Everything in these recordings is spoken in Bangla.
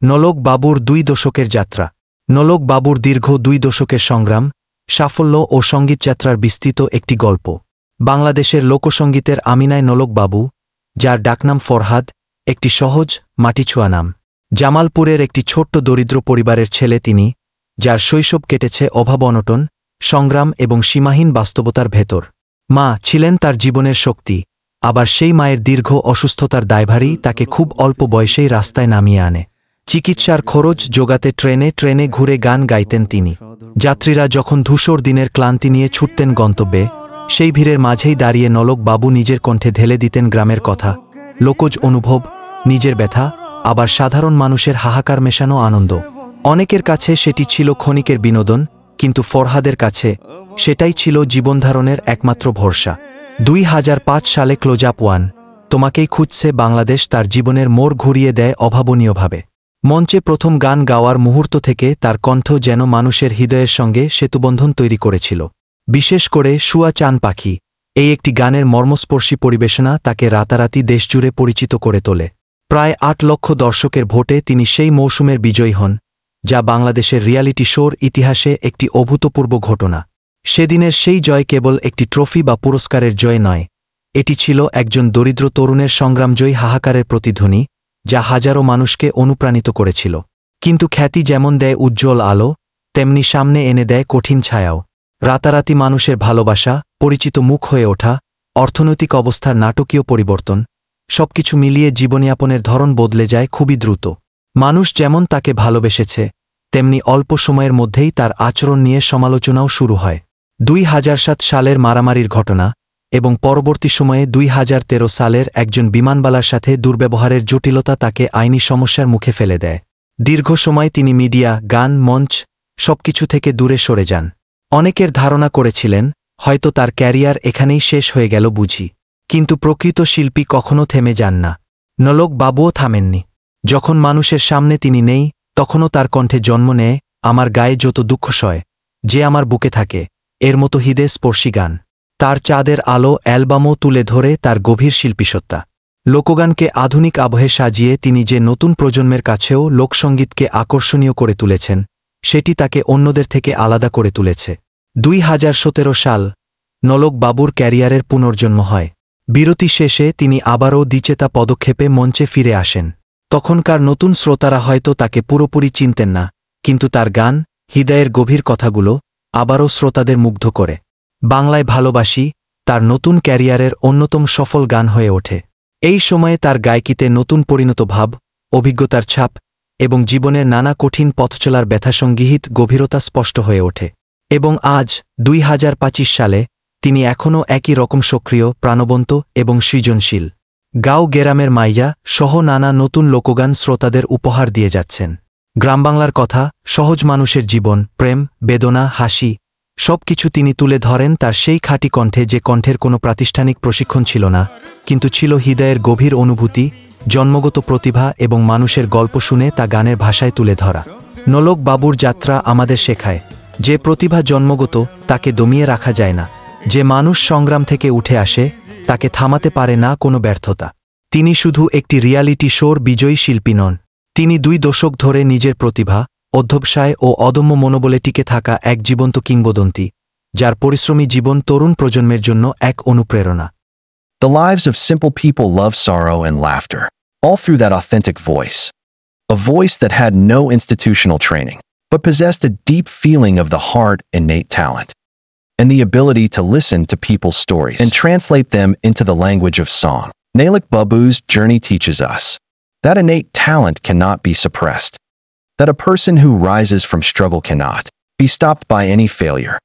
নোলক বাবুর 2 দশকের যাত্রা। নোলক বাবুর দীর্ঘ 2 দশকের সংগ্রাম, সাফল্য ও সঙ্গীতযাত্রার বিস্তৃত একটি গল্প। বাংলাদেশের লোকসঙ্গীতের আমিনায় নোলক বাবু, যার ডাকনাম ফরহাদ, একটি সহজ, মাটিছোঁয়া নাম। জামালপুরের একটি ছোট্ট দরিদ্র পরিবারের ছেলে তিনি, যার শৈশব কেটেছে অভাব, অনটন, সংগ্রাম এবং সীমাহীন বাস্তবতার ভেতর। মা ছিলেন তার জীবনের শক্তি, আবার সেই মায়ের দীর্ঘ অসুস্থতার দায়ভারই তাকে খুব অল্প বয়সেই রাস্তায় নামিয়ে আনে। চিকিৎসার খরচ জোগাতে ট্রেনে ট্রেনে ঘুরে গান গাইতেন তিনি। যাত্রীরা যখন ধূসর দিনের ক্লান্তি নিয়ে ছুটতেন গন্তব্যে, সেই ভিড়ের মাঝেই দাঁড়িয়ে নোলক বাবু নিজের কণ্ঠে ঢেলে দিতেন গ্রামের কথা, লোকজ অনুভব, নিজের ব্যথা, আবার সাধারণ মানুষের হাহাকার মেশানো আনন্দ। অনেকের কাছে সেটি ছিল ক্ষণিকের বিনোদন, কিন্তু ফরহাদের কাছে সেটাই ছিল জীবনধারণের একমাত্র ভরসা। 2005 সালে ক্লোজ আপ 1, তোমাকেই খুঁজছে বাংলাদেশ তার জীবনের মোড় ঘুরিয়ে দেয় অভাবনীয়ভাবে। মঞ্চে প্রথম গান গাওয়ার মুহূর্ত থেকে তার কণ্ঠ যেন মানুষের হৃদয়ের সঙ্গে সেতুবন্ধন তৈরি করেছিল। বিশেষ করে শুয়া চান পাখি, এই একটি গানের মর্মস্পর্শী পরিবেশনা তাকে রাতারাতি দেশজুড়ে পরিচিত করে তোলে। প্রায় 8 লক্ষ দর্শকের ভোটে তিনি সেই মৌসুমের বিজয়ী হন, যা বাংলাদেশের রিয়ালিটি শোর ইতিহাসে একটি অভূতপূর্ব ঘটনা। সেদিনের সেই জয় কেবল একটি ট্রফি বা পুরস্কারের জয় নয়, এটি ছিল একজন দরিদ্র তরুণের সংগ্রামজয়ী হাহাকারের প্রতিধ্বনি, যা হাজারো মানুষকে অনুপ্রাণিত করেছিল। কিন্তু খ্যাতি যেমন দেয় উজ্জ্বল আলো, তেমনি সামনে এনে দেয় কঠিন ছায়াও। রাতারাতি মানুষের ভালোবাসা, পরিচিত মুখ হয়ে ওঠা, অর্থনৈতিক অবস্থার নাটকীয় পরিবর্তন, সবকিছু মিলিয়ে জীবনযাপনের ধরন বদলে যায় খুবই দ্রুত। মানুষ যেমন তাকে ভালোবেসেছে, তেমনি অল্প সময়ের মধ্যেই তার আচরণ নিয়ে সমালোচনাও শুরু হয়। 2007 সালের মারামারির ঘটনা এবং পরবর্তী সময়ে 2013 সালের একজন বিমানবালার সাথে দুর্ব্যবহারের জটিলতা তাকে আইনি সমস্যার মুখে ফেলে দেয়। দীর্ঘ সময় তিনি মিডিয়া, গান, মঞ্চ সবকিছু থেকে দূরে সরে যান। অনেকের ধারণা করেছিলেন হয়তো তার ক্যারিয়ার এখানেই শেষ হয়ে গেল বুঝি। কিন্তু প্রকৃত শিল্পী কখনো থেমে যান না। নোলক বাবুও থামেননি। যখন মানুষের সামনে তিনি নেই, তখনও তার কণ্ঠে জন্ম নেয় আমার গায়ে যত দুঃখ সয়, যে আমার বুকে থাকে, এর মতো হৃদয় স্পর্শী গান। তার চাঁদের আলো অ্যালবামও তুলে ধরে তার গভীর শিল্পীসত্তা। লোকগানকে আধুনিক আবহে সাজিয়ে তিনি যে নতুন প্রজন্মের কাছেও লোকসঙ্গীতকে আকর্ষণীয় করে তুলেছেন, সেটি তাকে অন্যদের থেকে আলাদা করে তুলেছে। 2017 সাল নোলক বাবুর ক্যারিয়ারের পুনর্জন্ম হয়। বিরতি শেষে তিনি আবারও দ্বিচেতা পদক্ষেপে মঞ্চে ফিরে আসেন। তখনকার নতুন শ্রোতারা হয়তো তাকে পুরোপুরি চিনতেন না, কিন্তু তার গান, হৃদয়ের গভীর কথাগুলো আবারও শ্রোতাদের মুগ্ধ করে। বাংলায় ভালোবাসি তার নতুন ক্যারিয়ারের অন্যতম সফল গান হয়ে ওঠে। এই সময়ে তার গায়কিতে নতুন পরিণত ভাব, অভিজ্ঞতার ছাপ এবং জীবনের নানা কঠিন পথচলার ব্যথাসঙ্গীহিত গভীরতা স্পষ্ট হয়ে ওঠে। এবং আজ 2025 সালে তিনি এখনও একই রকম সক্রিয়, প্রাণবন্ত এবং সৃজনশীল। গাঁও গেরামের মাইয়া সহ নানা নতুন লোকগান শ্রোতাদের উপহার দিয়ে যাচ্ছেন। গ্রামবাংলার কথা, সহজ মানুষের জীবন, প্রেম, বেদনা, হাসি সবকিছু তিনি তুলে ধরেন তার সেই খাঁটি কণ্ঠে, যে কণ্ঠের কোনো প্রাতিষ্ঠানিক প্রশিক্ষণ ছিল না, কিন্তু ছিল হৃদয়ের গভীর অনুভূতি, জন্মগত প্রতিভা এবং মানুষের গল্প শুনে তা গানের ভাষায় তুলে ধরা। নোলক বাবুর যাত্রা আমাদের শেখায়, যে প্রতিভা জন্মগত তাকে দমিয়ে রাখা যায় না, যে মানুষ সংগ্রাম থেকে উঠে আসে তাকে থামাতে পারে না কোনো ব্যর্থতা। তিনি শুধু একটি রিয়ালিটি শোর বিজয়ী শিল্পী নন, তিনি 2 দশক ধরে নিজের প্রতিভা, অধ্যবসায় ও অদম্য মনোবলে টিকে থাকা এক জীবন্ত কিংবদন্তি, যার পরিশ্রমী জীবন তরুণ প্রজন্মের জন্য এক অনুপ্রেরণা। The lives of simple people love sorrow and laughter, all through that authentic voice. A voice that had no institutional training, but possessed a deep feeling of the heart, innate talent, and the ability to listen to people's stories and translate them into the language of song. Nolak Babu's journey teaches us that innate talent cannot be suppressed, that a person who rises from struggle cannot be stopped by any failure.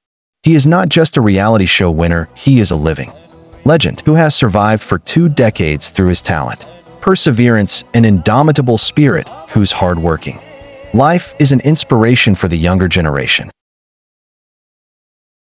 He is not just a reality show winner, he is a living legend who has survived for 2 decades through his talent, perseverance, and indomitable spirit, whose hardworking life is an inspiration for the younger generation.